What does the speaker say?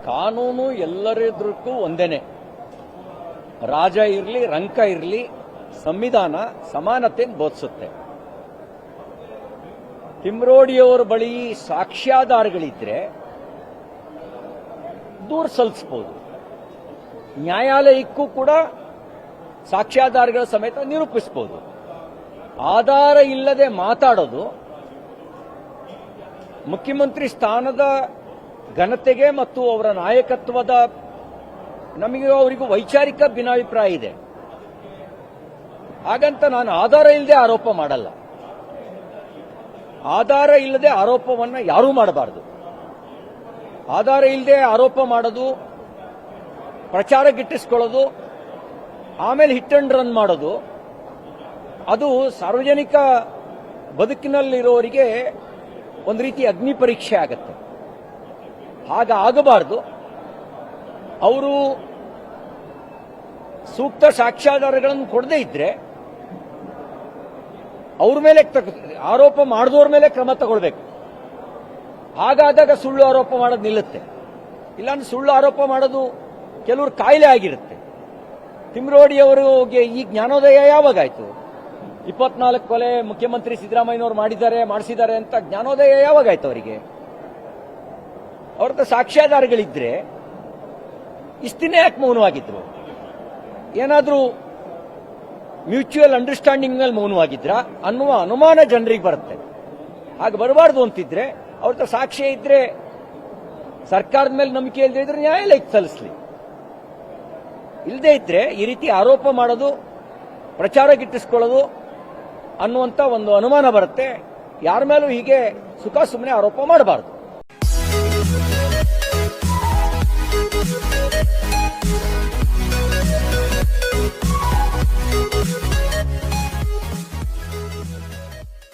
ಕಾನೂನು ಎಲ್ಲರೆದುರಿಗೂ ಒಂದೇನೆ. ರಾಜ ಇರಲಿ, ರಂಕ ಇರಲಿ, ಸಂವಿಧಾನ ಸಮಾನತೆಯನ್ನು ಬೋಧಿಸುತ್ತೆ. ತಿಮ್ರೋಡಿಯವರ ಬಳಿ ಸಾಕ್ಷ್ಯಾಧಾರಗಳಿದ್ರೆ ದೂರು ಸಲ್ಲಿಸಬಹುದು. ನ್ಯಾಯಾಲಯಕ್ಕೂ ಕೂಡ ಸಾಕ್ಷ್ಯಾಧಾರಗಳ ಸಮೇತ ನಿರೂಪಿಸಬಹುದು. ಆಧಾರ ಇಲ್ಲದೆ ಮಾತಾಡೋದು ಮುಖ್ಯಮಂತ್ರಿ ಸ್ಥಾನದ ಘನತೆಗೆ ಮತ್ತು ಅವರ ನಾಯಕತ್ವದ ನಮಗೆ ಅವರಿಗೂ ವೈಚಾರಿಕ ಭಿನ್ನಾಭಿಪ್ರಾಯ ಇದೆ. ಹಾಗಂತ ನಾನು ಆಧಾರ ಇಲ್ಲದೆ ಆರೋಪ ಮಾಡಲ್ಲ. ಆಧಾರ ಇಲ್ಲದೆ ಆರೋಪವನ್ನು ಯಾರೂ ಮಾಡಬಾರದು. ಆಧಾರ ಇಲ್ಲದೆ ಆರೋಪ ಮಾಡೋದು, ಪ್ರಚಾರ ಗಿಟ್ಟಿಸ್ಕೊಳ್ಳೋದು, ಆಮೇಲೆ ಹಿಟ್ ಅಂಡ್ ರನ್ ಮಾಡೋದು, ಅದು ಸಾರ್ವಜನಿಕ ಬದುಕಿನಲ್ಲಿರೋರಿಗೆ ಒಂದು ರೀತಿ ಅಗ್ನಿ ಪರೀಕ್ಷೆ ಆಗುತ್ತೆ. ಹಾಗಾಗಬಾರದು. ಅವರು ಸೂಕ್ತ ಸಾಕ್ಷ್ಯಾಧಾರಗಳನ್ನು ಕೊಡದೇ ಇದ್ರೆ ಅವ್ರ ಮೇಲೆ ಆರೋಪ ಮಾಡಿದವ್ರ ಮೇಲೆ ಕ್ರಮ ತಗೊಳ್ಬೇಕು. ಹಾಗಾದಾಗ ಸುಳ್ಳು ಆರೋಪ ಮಾಡೋದು ನಿಲ್ಲುತ್ತೆ. ಇಲ್ಲಾಂದ್ರೆ ಸುಳ್ಳು ಆರೋಪ ಮಾಡೋದು ಕೆಲವರು ಕಾಯಿಲೆ ಆಗಿರುತ್ತೆ. ತಿಮ್ರೋಡಿಯವರಿಗೆ ಈ ಜ್ಞಾನೋದಯ ಯಾವಾಗಾಯ್ತು? 24 ಕೊಲೆ ಮುಖ್ಯಮಂತ್ರಿ ಸಿದ್ದರಾಮಯ್ಯನವರು ಮಾಡಿಸಿದ್ದಾರೆ ಅಂತ ಜ್ಞಾನೋದಯ ಯಾವಾಗಾಯ್ತು ಅವರಿಗೆ? ಅವ್ರದ್ದು ಸಾಕ್ಷ್ಯಾಧಾರಗಳಿದ್ರೆ ಇಷ್ಟಿನ ಯಾಕೆ ಮೌನವಾಗಿದ್ರು? ಏನಾದರೂ ಮ್ಯೂಚುವಲ್ ಅಂಡರ್ಸ್ಟ್ಯಾಂಡಿಂಗ್ ನಲ್ಲಿ ಮೌನವಾಗಿದ್ರ ಅನ್ನುವ ಅನುಮಾನ ಜನರಿಗೆ ಬರುತ್ತೆ. ಹಾಗೆ ಬರಬಾರ್ದು ಅಂತಿದ್ರೆ ಅವ್ರ ಸಾಕ್ಷ್ಯ ಇದ್ರೆ, ಸರ್ಕಾರದ ಮೇಲೆ ನಂಬಿಕೆ ಇಲ್ಲದೆ ಇದ್ರೆ ನ್ಯಾಯಾಲಯಕ್ಕೆ ಸಲ್ಲಿಸಲಿ. ಇಲ್ಲದೆ ಇದ್ರೆ ಈ ರೀತಿ ಆರೋಪ ಮಾಡೋದು, ಪ್ರಚಾರ ಗಿಟ್ಟಿಸ್ಕೊಳ್ಳೋದು ಅನ್ನುವಂತ ಒಂದು ಅನುಮಾನ ಬರುತ್ತೆ. ಯಾರ ಮೇಲೂ ಹೀಗೆ ಸುಖ ಸುಮ್ಮನೆ ಆರೋಪ ಮಾಡಬಾರದು.